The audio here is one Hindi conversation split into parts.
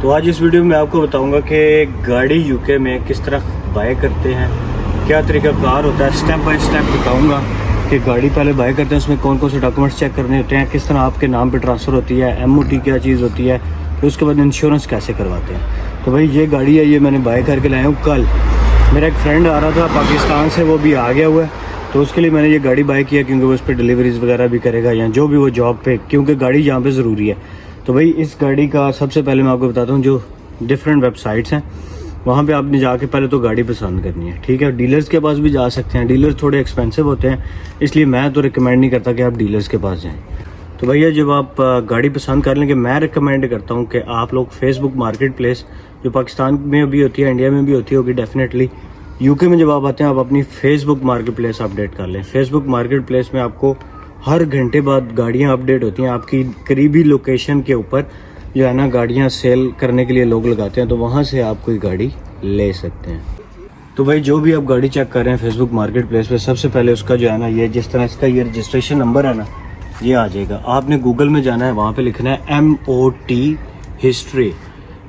तो आज इस वीडियो में आपको बताऊंगा कि गाड़ी यूके में किस तरह बाय करते हैं, क्या तरीकाकार होता है, स्टेप बाय स्टेप बताऊंगा कि गाड़ी पहले बाय करते हैं उसमें कौन कौन से डॉक्यूमेंट्स चेक करने होते हैं, किस तरह आपके नाम पे ट्रांसफ़र होती है, एमओटी क्या चीज़ होती है, फिर उसके बाद इंश्योरेंस कैसे करवाते हैं। तो भाई ये गाड़ी है, ये मैंने बाय करके लाया हूँ कल। मेरा एक फ्रेंड आ रहा था पाकिस्तान से, वो भी आ गया हुआ है, तो उसके लिए मैंने ये गाड़ी बाय किया क्योंकि वो उस पर डिलीवरीज़ वगैरह भी करेगा या जो भी वो जॉब पे, क्योंकि गाड़ी यहाँ पे ज़रूरी है। तो भाई इस गाड़ी का सबसे पहले मैं आपको बताता हूँ, जो डिफरेंट वेबसाइट्स हैं वहाँ पे आपने जाके पहले तो गाड़ी पसंद करनी है, ठीक है। डीलर्स के पास भी जा सकते हैं, डीलर्स थोड़े एक्सपेंसिव होते हैं, इसलिए मैं तो रिकमेंड नहीं करता कि आप डीलर्स के पास जाएँ। तो भैया जब आप गाड़ी पसंद कर लेंगे, मैं रिकमेंड करता हूँ कि आप लोग फेसबुक मार्केट प्लेस, जो पाकिस्तान में भी होती है, इंडिया में भी होती होगी डेफिनेटली, यूके में जब आप आते हैं आप अपनी फेसबुक मार्केट प्लेस अपडेट कर लें। फेसबुक मार्केट प्लेस में आपको हर घंटे बाद गाड़ियाँ अपडेट होती हैं, आपकी करीबी लोकेशन के ऊपर जो है ना गाड़ियाँ सेल करने के लिए लोग लगाते हैं, तो वहाँ से आप कोई गाड़ी ले सकते हैं। तो भाई जो भी आप गाड़ी चेक कर रहे हैं फेसबुक मार्केट प्लेस पे, सबसे पहले उसका जो है ना, ये जिस तरह इसका ये रजिस्ट्रेशन नंबर है ना, ये आ जाएगा। आपने गूगल में जाना है, वहाँ पे लिखना है MOT हिस्ट्री,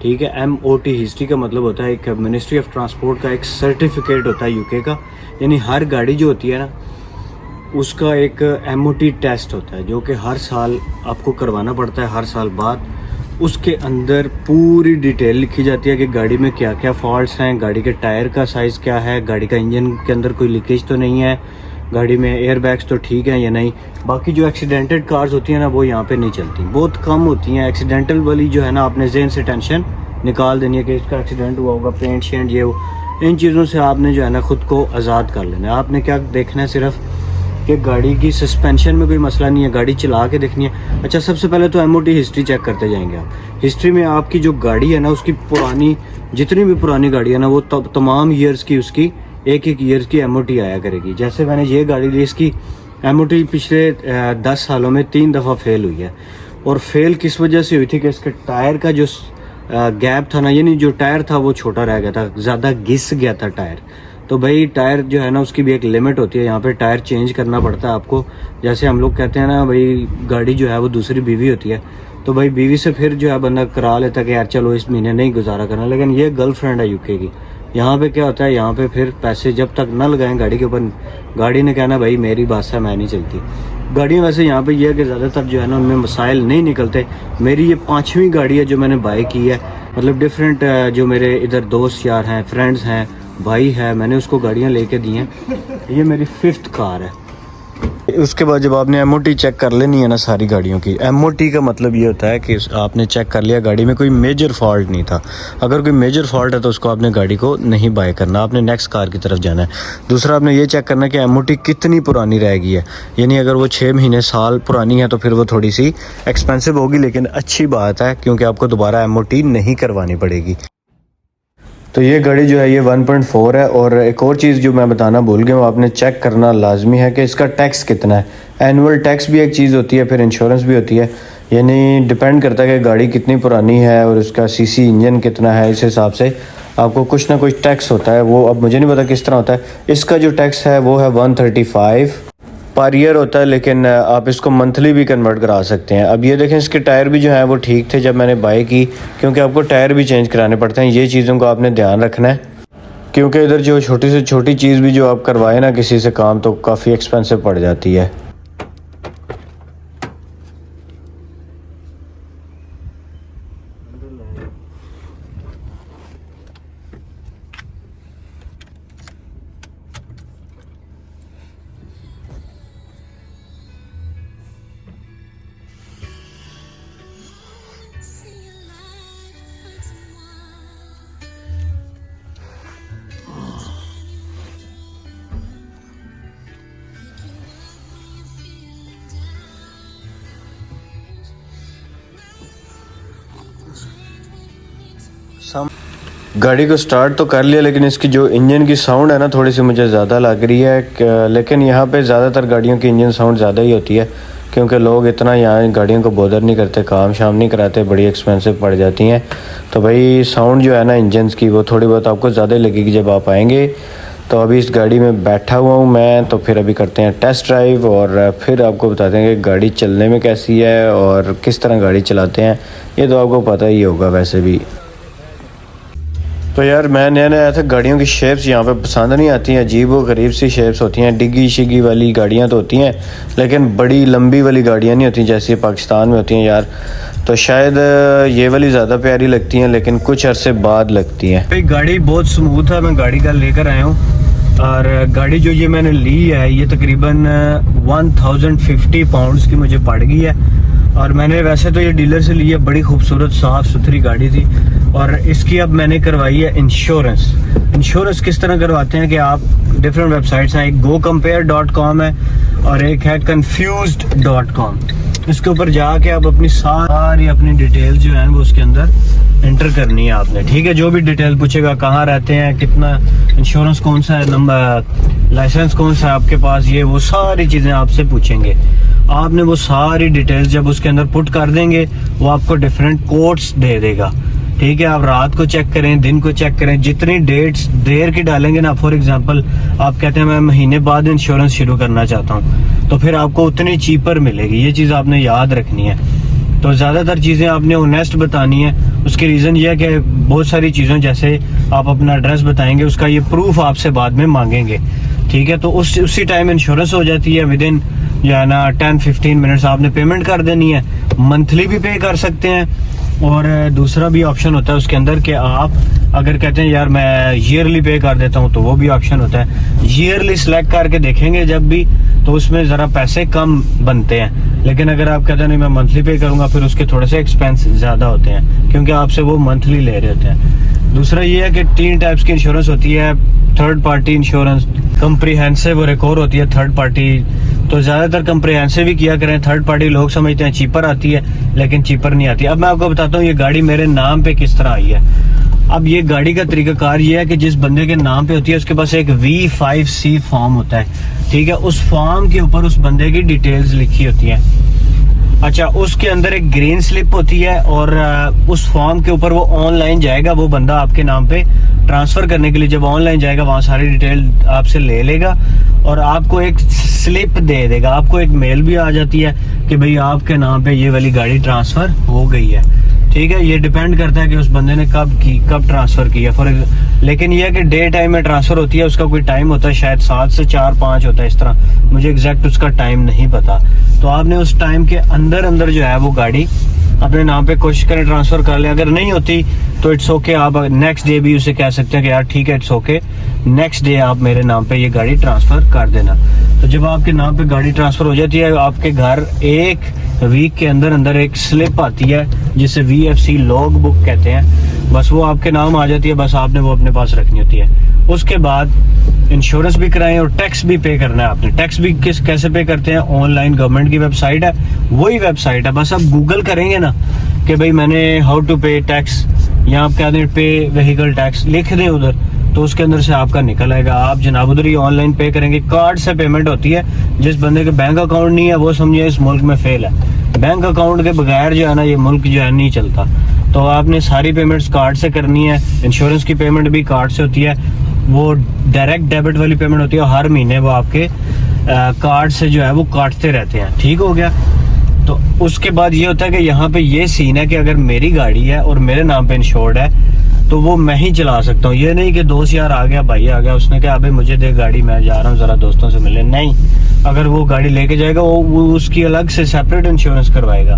ठीक है। MOT हिस्ट्री का मतलब होता है एक मिनिस्ट्री ऑफ ट्रांसपोर्ट का एक सर्टिफिकेट होता है यूके का, यानी हर गाड़ी जो होती है ना उसका एक MOT टेस्ट होता है जो कि हर साल आपको करवाना पड़ता है, हर साल बाद। उसके अंदर पूरी डिटेल लिखी जाती है कि गाड़ी में क्या क्या फॉल्ट्स हैं, गाड़ी के टायर का साइज़ क्या है, गाड़ी का इंजन के अंदर कोई लीकेज तो नहीं है, गाड़ी में एयर बैग्स तो ठीक हैं या नहीं। बाकी जो एक्सीडेंटेड कार्स होती हैं ना वो यहाँ पे नहीं चलती, बहुत कम होती हैं। एक्सीडेंटल वाली जो है ना आपने ज़हन से टेंशन निकाल देनी है कि इसका एक्सीडेंट हुआ होगा, पेंट शेंट ये वो, इन चीज़ों से आपने जो है ना ख़ुद को आज़ाद कर लेना है। आपने क्या देखना है सिर्फ कि गाड़ी की सस्पेंशन में कोई मसला नहीं है, गाड़ी चला के देखनी है। अच्छा, सबसे पहले तो MOT हिस्ट्री चेक करते जाएंगे आप। हिस्ट्री में आपकी जो गाड़ी है ना उसकी पुरानी, जितनी भी पुरानी गाड़ी है ना वो तमाम ईयर्स की उसकी एक ईयर्स की MOT आया करेगी। जैसे मैंने ये गाड़ी ली, इसकी MOT पिछले 10 सालों में 3 दफ़ा फेल हुई है। और फेल किस वजह से हुई थी कि इसके टायर का जो गैप था ना, यानी जो टायर था वो छोटा रह गया था, ज़्यादा घिस गया था टायर। तो भाई टायर जो है ना उसकी भी एक लिमिट होती है, यहाँ पे टायर चेंज करना पड़ता है आपको। जैसे हम लोग कहते हैं ना भाई गाड़ी जो है वो दूसरी बीवी होती है, तो भाई बीवी से फिर जो है बंदा करा लेता है कि यार चलो इस महीने नहीं गुजारा करना, लेकिन ये गर्लफ्रेंड है यूके की। यहाँ पे क्या होता है, यहाँ पे फिर पैसे जब तक न लगाएं गाड़ी के ऊपर, गाड़ी ने कहना भाई मेरी बात से मैं नहीं चलती। गाड़ियाँ वैसे यहाँ पे ये है कि ज़्यादातर जो है ना उनमें मसाइल नहीं निकलते। मेरी ये 5वीं गाड़ी है जो मैंने बाय की है, मतलब डिफरेंट जो मेरे इधर दोस्त यार हैं, फ्रेंड्स हैं, भाई है, मैंने उसको गाड़ियाँ लेके दी हैं। ये मेरी 5th कार है। उसके बाद जब आपने MOT चेक कर लेनी है ना सारी गाड़ियों की, MOT का मतलब ये होता है कि आपने चेक कर लिया गाड़ी में कोई मेजर फॉल्ट नहीं था। अगर कोई मेजर फॉल्ट है तो उसको आपने गाड़ी को नहीं बाय करना, आपने नेक्स्ट कार की तरफ जाना है। दूसरा आपने ये चेक करना है कि MOT कितनी पुरानी रहेगी है, यानी अगर वो 6 महीने साल पुरानी है तो फिर वो थोड़ी सी एक्सपेंसिव होगी, लेकिन अच्छी बात है क्योंकि आपको दोबारा MOT नहीं करवानी पड़ेगी। तो ये गाड़ी जो है ये 1.4 है। और एक और चीज़ जो मैं बताना भूल गया, वो आपने चेक करना लाजमी है कि इसका टैक्स कितना है। एनुअल टैक्स भी एक चीज़ होती है, फिर इंश्योरेंस भी होती है, यानी डिपेंड करता है कि गाड़ी कितनी पुरानी है और उसका CC इंजन कितना है, इस हिसाब से आपको कुछ ना कुछ टैक्स होता है। वो अब मुझे नहीं पता किस तरह होता है। इसका जो टैक्स है वो है 135 पर ईयर होता है, लेकिन आप इसको मंथली भी कन्वर्ट करा सकते हैं। अब ये देखें इसके टायर भी जो हैं वो ठीक थे जब मैंने बाय की, क्योंकि आपको टायर भी चेंज कराने पड़ते हैं। ये चीज़ों को आपने ध्यान रखना है, क्योंकि इधर जो छोटी से छोटी चीज़ भी जो आप करवाएं ना किसी से काम, तो काफ़ी एक्सपेंसिव पड़ जाती है। गाड़ी को स्टार्ट तो कर लिया, लेकिन इसकी जो इंजन की साउंड है ना थोड़ी सी मुझे ज़्यादा लग रही है। लेकिन यहाँ पे ज़्यादातर गाड़ियों की इंजन साउंड ज़्यादा ही होती है, क्योंकि लोग इतना यहाँ गाड़ियों को बॉदर नहीं करते, काम शाम नहीं कराते, बड़ी एक्सपेंसिव पड़ जाती हैं। तो भाई साउंड जो है ना इंजन्स की वो थोड़ी बहुत आपको ज़्यादा लगेगी जब आप आएँगे। तो अभी इस गाड़ी में बैठा हुआ हूँ मैं, तो फिर अभी करते हैं टेस्ट ड्राइव और फिर आपको बताते हैं कि गाड़ी चलने में कैसी है और किस तरह गाड़ी चलाते हैं। ये तो आपको पता ही होगा वैसे भी। तो यार मैं नया नया आया था, गाड़ियों की शेप्स यहाँ पे पसंद नहीं आती हैं, अजीब व गरीब सी शेप्स होती हैं। डिग्गी शिगी वाली गाड़ियाँ तो होती हैं लेकिन बड़ी लंबी वाली गाड़ियाँ नहीं होती जैसे पाकिस्तान में होती हैं यार। तो शायद ये वाली ज़्यादा प्यारी लगती हैं लेकिन कुछ अरसे बाद लगती हैं। भाई गाड़ी बहुत स्मूथ है, मैं गाड़ी का लेकर आया हूँ और गाड़ी जो ये मैंने ली है ये तकरीबन 1050 पाउंड्स की मुझे पड़ गई है। और मैंने वैसे तो ये डीलर से ली है, बड़ी खूबसूरत साफ़ सुथरी गाड़ी थी। और इसकी अब मैंने करवाई है इंश्योरेंस। इंश्योरेंस किस तरह करवाते हैं कि आप डिफरेंट वेबसाइट्स हैं, एक gocompare.com है और एक है confused.com। इसके ऊपर जाके आप अपनी सारी अपनी डिटेल्स जो हैं वो उसके अंदर एंटर करनी है आपने, ठीक है। जो भी डिटेल पूछेगा, कहाँ रहते हैं, कितना इंश्योरेंस, कौन सा है नंबर, लाइसेंस कौन सा है आपके पास, ये वो सारी चीज़ें आपसे पूछेंगे। आपने वो सारी डिटेल्स जब उसके अंदर पुट कर देंगे वो आपको डिफरेंट कोड्स दे देगा, ठीक है। आप रात को चेक करें, दिन को चेक करें, जितनी डेट्स देर की डालेंगे ना, फॉर एग्जांपल आप कहते हैं मैं महीने बाद इंश्योरेंस शुरू करना चाहता हूँ, तो फिर आपको उतनी चीपर मिलेगी। ये चीज़ आपने याद रखनी है। तो ज़्यादातर चीज़ें आपने ऑनेस्ट बतानी है। उसकी रीज़न ये है कि बहुत सारी चीज़ों जैसे आप अपना एड्रेस बताएंगे, उसका ये प्रूफ आपसे बाद में मांगेंगे, ठीक है। तो उसी टाइम इंश्योरेंस हो जाती है, विद इन जो है ना 10-15 मिनट्स आपने पेमेंट कर देनी है। मंथली भी पे कर सकते हैं और दूसरा भी ऑप्शन होता है उसके अंदर कि आप अगर कहते हैं यार मैं ईयरली पे कर देता हूँ तो वो भी ऑप्शन होता है। ईयरली सिलेक्ट करके देखेंगे जब भी, तो उसमें ज़रा पैसे कम बनते हैं। लेकिन अगर आप कहते हैं नहीं मैं मंथली पे करूँगा, फिर उसके थोड़े से एक्सपेंस ज़्यादा होते हैं क्योंकि आपसे वो मंथली ले रहे होते हैं। दूसरा ये है कि 3 टाइप्स की इंश्योरेंस होती है, थर्ड पार्टी इंश्योरेंस, कंप्रीहेंसिव और एक और होती है थर्ड पार्टी। तो ज़्यादातर कंप्रीहेंसिव ही किया करें। थर्ड पार्टी लोग समझते हैं चीपर आती है, लेकिन चीपर नहीं आती। अब मैं आपको बताता हूँ ये गाड़ी मेरे नाम पे किस तरह आई है। अब ये गाड़ी का तरीकाकार ये है कि जिस बंदे के नाम पे होती है उसके पास एक V5C फॉर्म होता है, ठीक है। उस फॉर्म के ऊपर उस बंदे की डिटेल्स लिखी होती है। अच्छा, उसके अंदर एक ग्रीन स्लिप होती है और उस फॉर्म के ऊपर वो ऑनलाइन जाएगा, वो बंदा आपके नाम पे ट्रांसफर करने के लिए जब ऑनलाइन जाएगा वहाँ सारी डिटेल आपसे ले लेगा और आपको एक स्लिप दे देगा। आपको एक मेल भी आ जाती है कि भाई आपके नाम पे ये वाली गाड़ी ट्रांसफर हो गई है, ठीक है। ये डिपेंड करता है कि उस बंदे ने कब ट्रांसफर किया। लेकिन यह है कि डे टाइम में ट्रांसफर होती है, उसका कोई टाइम होता है, शायद 7 से 4-5 होता है, इस तरह मुझे एग्जैक्ट उसका टाइम नहीं पता। तो आपने उस टाइम के अंदर जो है वो गाड़ी अपने नाम पे कोशिश करें ट्रांसफर कर लें। अगर नहीं होती तो इट्स ओके, आप नेक्स्ट डे भी उसे कह सकते हैं कि यार ठीक है इट्स ओके, नेक्स्ट डे आप मेरे नाम पे ये गाड़ी ट्रांसफर कर देना। तो जब आपके नाम पे गाड़ी ट्रांसफर हो जाती है, आपके घर 1 वीक के अंदर एक स्लिप आती है जिसे VFC लॉग बुक कहते हैं, बस वो आपके नाम आ जाती है। बस आपने वो अपने पास रखनी होती है। उसके बाद इंश्योरेंस भी कराएं और टैक्स भी पे करना है आपने। टैक्स भी कैसे पे करते हैं, ऑनलाइन गवर्नमेंट की वेबसाइट है, वही वेबसाइट है। बस आप गूगल करेंगे ना कि भाई मैंने हाउ टू पे टैक्स, या आप क्या दें पे व्हीकल टैक्स लिख दें उधर, तो उसके अंदर से आपका निकल आएगा। आप जनाब उधर ही ऑनलाइन पे करेंगे। कार्ड से पेमेंट होती है। जिस बंदे के बैंक अकाउंट नहीं है वो समझिए इस मुल्क में फेल है। बैंक अकाउंट के बगैर जो है ना ये मुल्क जो है नहीं चलता। तो आपने सारी पेमेंट्स कार्ड से करनी है। इंश्योरेंस की पेमेंट भी कार्ड से होती है, वो डायरेक्ट डेबिट वाली पेमेंट होती है। हर महीने वो आपके कार्ड से जो है वो काटते रहते हैं, ठीक हो गया। तो उसके बाद ये होता है कि यहाँ पे ये सीन है कि अगर मेरी गाड़ी है और मेरे नाम पे इंश्योर्ड है तो वो मैं ही चला सकता हूँ। ये नहीं कि दोस्त यार आ गया, भाई आ गया, उसने कहा अबे मुझे दे गाड़ी, मैं जा रहा हूँ जरा दोस्तों से मिलने। नहीं, अगर वो गाड़ी लेके जाएगा वो उसकी अलग से सेपरेट इंश्योरेंस करवाएगा,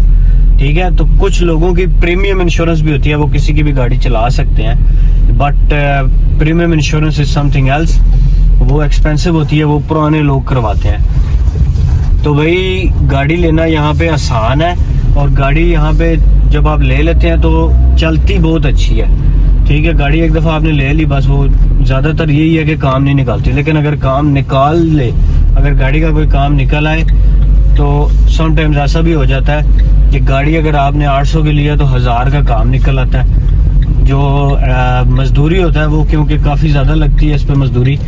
ठीक है। तो कुछ लोगों की प्रीमियम इंश्योरेंस भी होती है, वो किसी की भी गाड़ी चला सकते हैं, but premium insurance is something else. वो एक्सपेंसिव होती है, वो पुराने लोग करवाते हैं। तो भाई गाड़ी लेना यहाँ पे आसान है और गाड़ी यहाँ पे जब आप ले लेते हैं तो चलती बहुत अच्छी है, ठीक है। गाड़ी एक दफ़ा आपने ले ली, बस वो ज़्यादातर यही है कि काम नहीं निकालती। लेकिन अगर काम निकाल ले, अगर गाड़ी का कोई काम निकल आए तो समटाइम्स ऐसा भी हो जाता है कि गाड़ी अगर आपने 800 की लिया तो 1000 का काम निकल आता है। जो मजदूरी होता है वो क्योंकि काफ़ी ज़्यादा लगती है इस पर मजदूरी,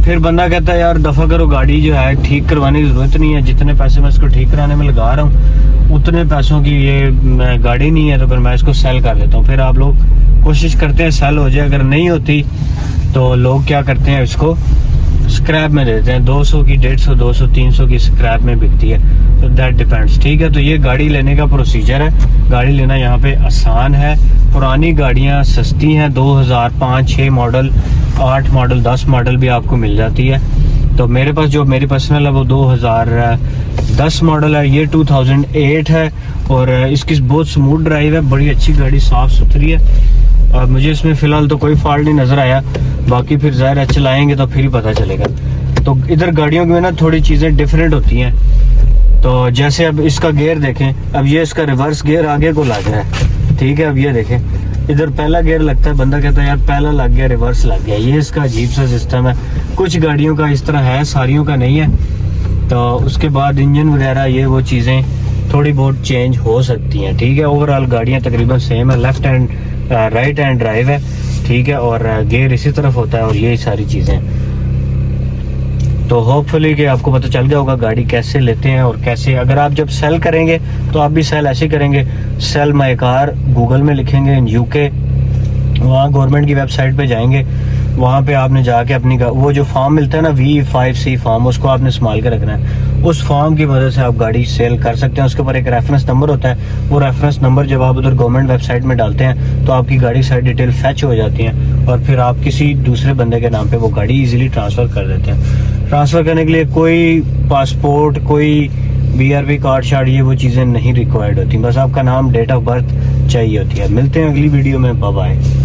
फिर बंदा कहता है यार दफ़ा करो, गाड़ी जो है ठीक करवाने की ज़रूरत नहीं है, जितने पैसे मैं इसको ठीक कराने में लगा रहा हूँ उतने पैसों की ये गाड़ी नहीं है, तो फिर मैं इसको सेल कर देता हूँ। फिर आप लोग कोशिश करते हैं सेल हो जाए, अगर नहीं होती तो लोग क्या करते हैं इसको स्क्रैप में देते हैं। 200 की, 150, 200, 300 की स्क्रैप में बिकती है। तो दैट डिपेंड्स। ठीक है, तो ये गाड़ी लेने का प्रोसीजर है। गाड़ी लेना यहाँ पे आसान है। पुरानी गाड़ियाँ सस्ती हैं, 2005, 6 मॉडल, 8 मॉडल, 10 मॉडल भी आपको मिल जाती है। तो मेरे पास जो मेरी पर्सनल है वो 2010 मॉडल है, ये 2008 है और इसकी बहुत स्मूथ ड्राइव है, बड़ी अच्छी गाड़ी, साफ़ सुथरी है और मुझे इसमें फ़िलहाल तो कोई फॉल्ट नहीं नज़र आया। बाकी फिर ज़ाहिर है चलाएँगे तो फिर ही पता चलेगा। तो इधर गाड़ियों में ना थोड़ी चीज़ें डिफरेंट होती हैं। तो जैसे अब इसका गियर देखें, अब ये इसका रिवर्स गियर आगे को लग रहा है। ठीक है, अब ये देखें, इधर पहला गियर लगता है, बंदा कहता है यार पहला लग गया, रिवर्स लग गया। ये इसका अजीब सा सिस्टम है। कुछ गाड़ियों का इस तरह है, सारियों का नहीं है। तो उसके बाद इंजन वगैरह ये वो चीज़ें थोड़ी बहुत चेंज हो सकती हैं। ठीक है, ओवरऑल गाड़ियाँ तकरीबन सेम है, left hand right hand drive है। ठीक है, और गियर इसी तरफ होता है और यही सारी चीज़ें। तो होपफुली कि आपको पता चल गया होगा गाड़ी कैसे लेते हैं और कैसे, अगर आप जब सेल करेंगे तो आप भी सेल ऐसे करेंगे, सेल माय कार गूगल में लिखेंगे इन यूके, वहाँ गवर्नमेंट की वेबसाइट पे जाएंगे, वहाँ पे आपने जाके अपनी वो जो फॉर्म मिलता है ना V5C फॉर्म, उसको आपने संभाल के रखना है। उस फॉर्म की मदद से आप गाड़ी सेल कर सकते हैं। उसके ऊपर एक रेफरेंस नंबर होता है, वो रेफरेंस नंबर जब आप उधर गवर्नमेंट वेबसाइट में डालते हैं तो आपकी गाड़ी सारी डिटेल फैच हो जाती हैं और फिर आप किसी दूसरे बंदे के नाम पे वो गाड़ी इजीली ट्रांसफ़र कर देते हैं। ट्रांसफ़र करने के लिए कोई पासपोर्ट, कोई BRB कार्ड शार्ड, ये वो चीज़ें नहीं रिक्वायर्ड होती, बस आपका नाम, डेट ऑफ बर्थ चाहिए होती है। मिलते हैं अगली वीडियो में, बाय बाय।